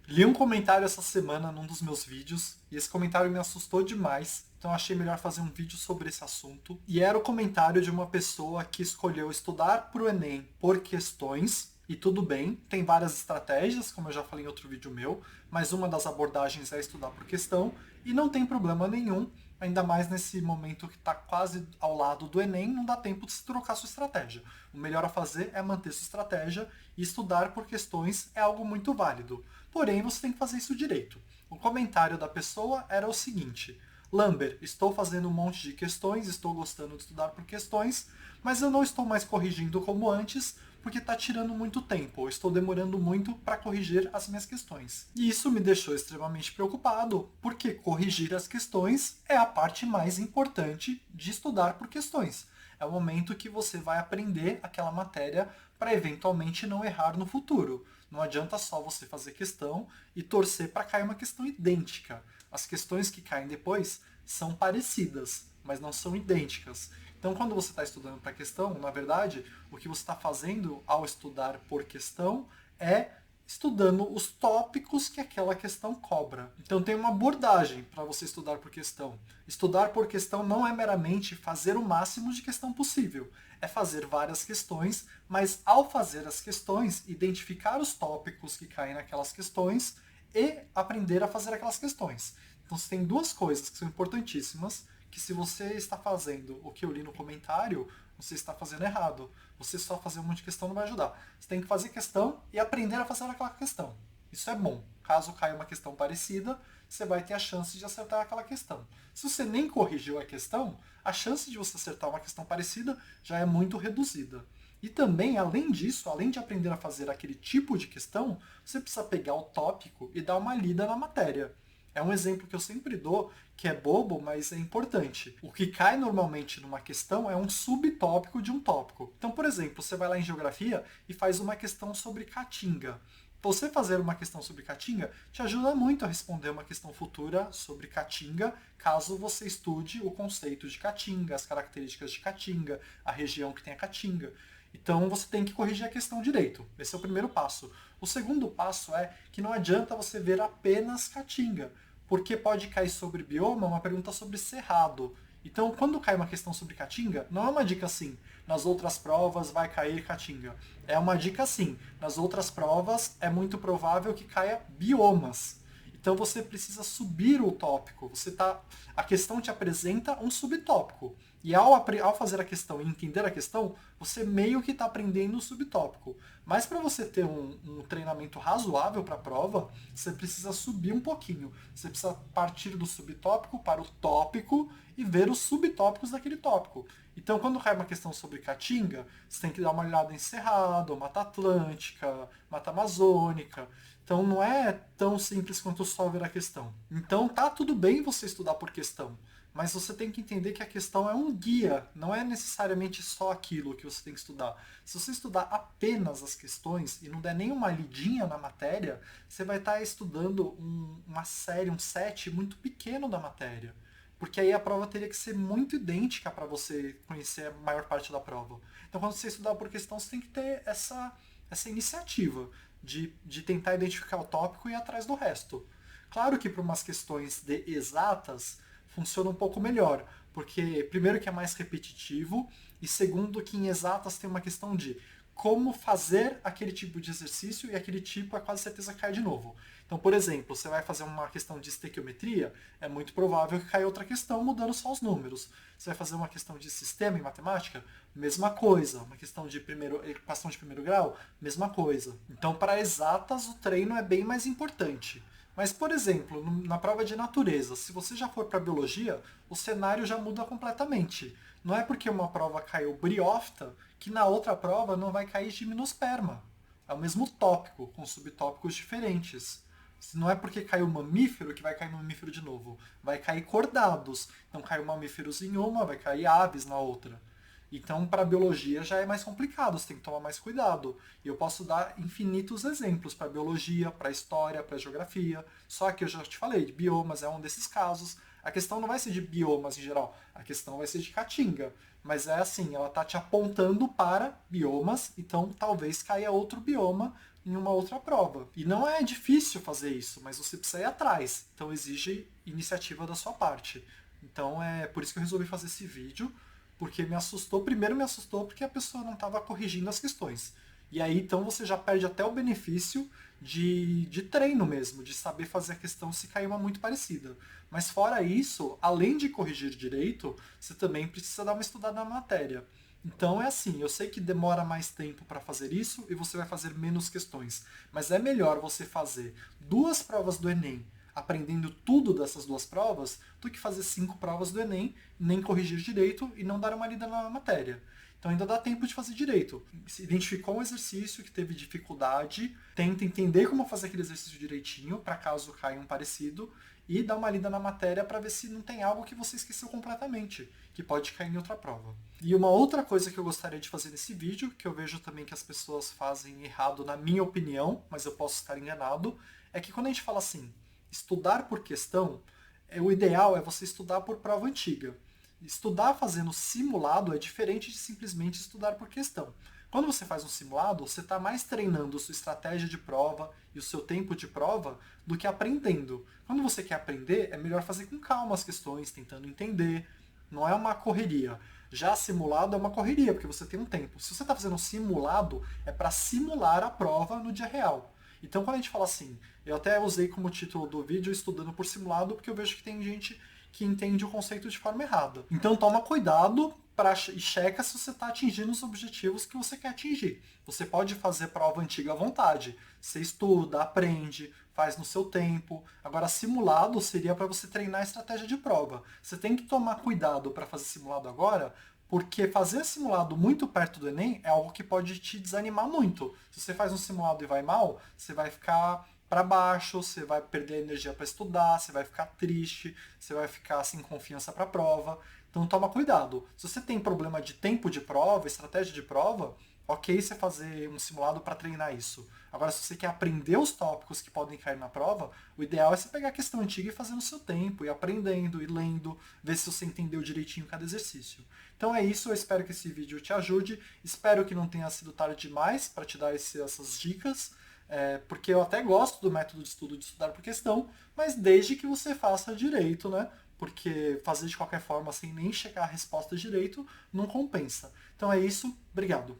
Li um comentário essa semana num dos meus vídeos e esse comentário me assustou demais, então achei melhor fazer um vídeo sobre esse assunto. E era o comentário de uma pessoa que escolheu estudar para o Enem por questões, e tudo bem, tem várias estratégias, como eu já falei em outro vídeo meu, mas uma das abordagens é estudar por questão, e não tem problema nenhum, ainda mais nesse momento que está quase ao lado do Enem, não dá tempo de se trocar sua estratégia. O melhor a fazer é manter sua estratégia e estudar por questões é algo muito válido. Porém, você tem que fazer isso direito. O comentário da pessoa era o seguinte: Lamber, estou fazendo um monte de questões, estou gostando de estudar por questões, mas eu não estou mais corrigindo como antes, porque está tirando muito tempo, eu estou demorando muito para corrigir as minhas questões. E isso me deixou extremamente preocupado, porque corrigir as questões é a parte mais importante de estudar por questões. É o momento que você vai aprender aquela matéria para eventualmente não errar no futuro. Não adianta só você fazer questão e torcer para cair uma questão idêntica. As questões que caem depois são parecidas, mas não são idênticas. Então, quando você está estudando para questão, na verdade, o que você está fazendo ao estudar por questão é estudando os tópicos que aquela questão cobra. Então tem uma abordagem para você estudar por questão. Estudar por questão não é meramente fazer o máximo de questão possível. É fazer várias questões, mas ao fazer as questões, identificar os tópicos que caem naquelas questões e aprender a fazer aquelas questões. Então você tem duas coisas que são importantíssimas, que se você está fazendo o que eu li no comentário, você está fazendo errado. Você só fazer um monte de questão não vai ajudar. Você tem que fazer questão e aprender a fazer aquela questão. Isso é bom. Caso caia uma questão parecida, você vai ter a chance de acertar aquela questão. Se você nem corrigiu a questão, a chance de você acertar uma questão parecida já é muito reduzida. E também, além disso, além de aprender a fazer aquele tipo de questão, você precisa pegar o tópico e dar uma lida na matéria. É um exemplo que eu sempre dou, que é bobo, mas é importante. O que cai normalmente numa questão é um subtópico de um tópico. Então, por exemplo, você vai lá em geografia e faz uma questão sobre caatinga. Você fazer uma questão sobre caatinga te ajuda muito a responder uma questão futura sobre caatinga, caso você estude o conceito de caatinga, as características de caatinga, a região que tem a caatinga. Então você tem que corrigir a questão direito. Esse é o primeiro passo. O segundo passo é que não adianta você ver apenas caatinga, porque pode cair sobre bioma uma pergunta sobre cerrado. Então, quando cai uma questão sobre caatinga, não é uma dica assim, nas outras provas vai cair caatinga. É uma dica assim, nas outras provas é muito provável que caia biomas. Então você precisa subir o tópico. A questão te apresenta um subtópico. E ao fazer a questão e entender a questão, você meio que está aprendendo o subtópico. Mas para você ter um treinamento razoável para a prova, você precisa subir um pouquinho. Você precisa partir do subtópico para o tópico e ver os subtópicos daquele tópico. Então, quando cai uma questão sobre caatinga, você tem que dar uma olhada em Cerrado, Mata Atlântica, Mata Amazônica. Então, não é tão simples quanto só ver a questão. Então, tá tudo bem você estudar por questão, mas você tem que entender que a questão é um guia, não é necessariamente só aquilo que você tem que estudar. Se você estudar apenas as questões e não der nenhuma lidinha na matéria, você vai estar estudando uma série, um set muito pequeno da matéria. Porque aí a prova teria que ser muito idêntica para você conhecer a maior parte da prova. Então, quando você estudar por questão, você tem que ter essa iniciativa de tentar identificar o tópico e ir atrás do resto. Claro que para umas questões de exatas funciona um pouco melhor, porque primeiro que é mais repetitivo e segundo que em exatas tem uma questão de como fazer aquele tipo de exercício e aquele tipo é quase certeza que cai de novo. Então, por exemplo, você vai fazer uma questão de estequiometria, é muito provável que caia outra questão mudando só os números. Você vai fazer uma questão de sistema em matemática, mesma coisa. Uma questão de equação de primeiro grau, mesma coisa. Então, para exatas, o treino é bem mais importante. Mas, por exemplo, na prova de natureza, se você já for para biologia, o cenário já muda completamente. Não é porque uma prova caiu briófita que na outra prova não vai cair gimnosperma. É o mesmo tópico, com subtópicos diferentes. Não é porque caiu mamífero que vai cair mamífero de novo. Vai cair cordados. Então caiu mamíferos em uma, vai cair aves na outra. Então, para a biologia já é mais complicado, você tem que tomar mais cuidado. E eu posso dar infinitos exemplos para biologia, para história, para geografia. Só que eu já te falei, de biomas é um desses casos. A questão não vai ser de biomas em geral, a questão vai ser de caatinga. Mas é assim, ela está te apontando para biomas, então talvez caia outro bioma em uma outra prova. E não é difícil fazer isso, mas você precisa ir atrás. Então exige iniciativa da sua parte. Então é por isso que eu resolvi fazer esse vídeo, porque me assustou. Primeiro me assustou porque a pessoa não estava corrigindo as questões. E aí então você já perde até o benefício de treino mesmo, de saber fazer a questão se cair uma muito parecida. Mas fora isso, além de corrigir direito, você também precisa dar uma estudada na matéria. Então é assim, eu sei que demora mais tempo para fazer isso e você vai fazer menos questões, mas é melhor você fazer 2 provas do Enem aprendendo tudo dessas 2 provas do que fazer 5 provas do Enem, nem corrigir direito e não dar uma lida na matéria. Então ainda dá tempo de fazer direito. Se identificou um exercício que teve dificuldade, tenta entender como fazer aquele exercício direitinho, para caso caia um parecido, e dá uma lida na matéria para ver se não tem algo que você esqueceu completamente, que pode cair em outra prova. E uma outra coisa que eu gostaria de fazer nesse vídeo, que eu vejo também que as pessoas fazem errado na minha opinião, mas eu posso estar enganado, é que quando a gente fala assim, estudar por questão, o ideal é você estudar por prova antiga. Estudar fazendo simulado é diferente de simplesmente estudar por questão. Quando você faz um simulado, você está mais treinando sua estratégia de prova e o seu tempo de prova do que aprendendo. Quando você quer aprender, é melhor fazer com calma as questões, tentando entender. Não é uma correria. Já simulado é uma correria, porque você tem um tempo. Se você está fazendo um simulado, é para simular a prova no dia real. Então, quando a gente fala assim, eu até usei como título do vídeo estudando por simulado, porque eu vejo que tem gente que entende o conceito de forma errada. Então, toma cuidado e checa se você está atingindo os objetivos que você quer atingir. Você pode fazer prova antiga à vontade. Você estuda, aprende, faz no seu tempo. Agora, simulado seria para você treinar a estratégia de prova. Você tem que tomar cuidado para fazer simulado agora, porque fazer simulado muito perto do Enem é algo que pode te desanimar muito. Se você faz um simulado e vai mal, você vai ficar para baixo, você vai perder energia para estudar, você vai ficar triste, você vai ficar sem confiança para a prova. Então toma cuidado. Se você tem problema de tempo de prova, estratégia de prova, ok você fazer um simulado para treinar isso. Agora, se você quer aprender os tópicos que podem cair na prova, o ideal é você pegar a questão antiga e fazer no seu tempo, e aprendendo, e lendo, ver se você entendeu direitinho cada exercício. Então é isso, eu espero que esse vídeo te ajude, espero que não tenha sido tarde demais para te dar essas dicas, porque eu até gosto do método de estudo de estudar por questão, mas desde que você faça direito, né? Porque fazer de qualquer forma sem nem checar a resposta direito não compensa. Então é isso, obrigado.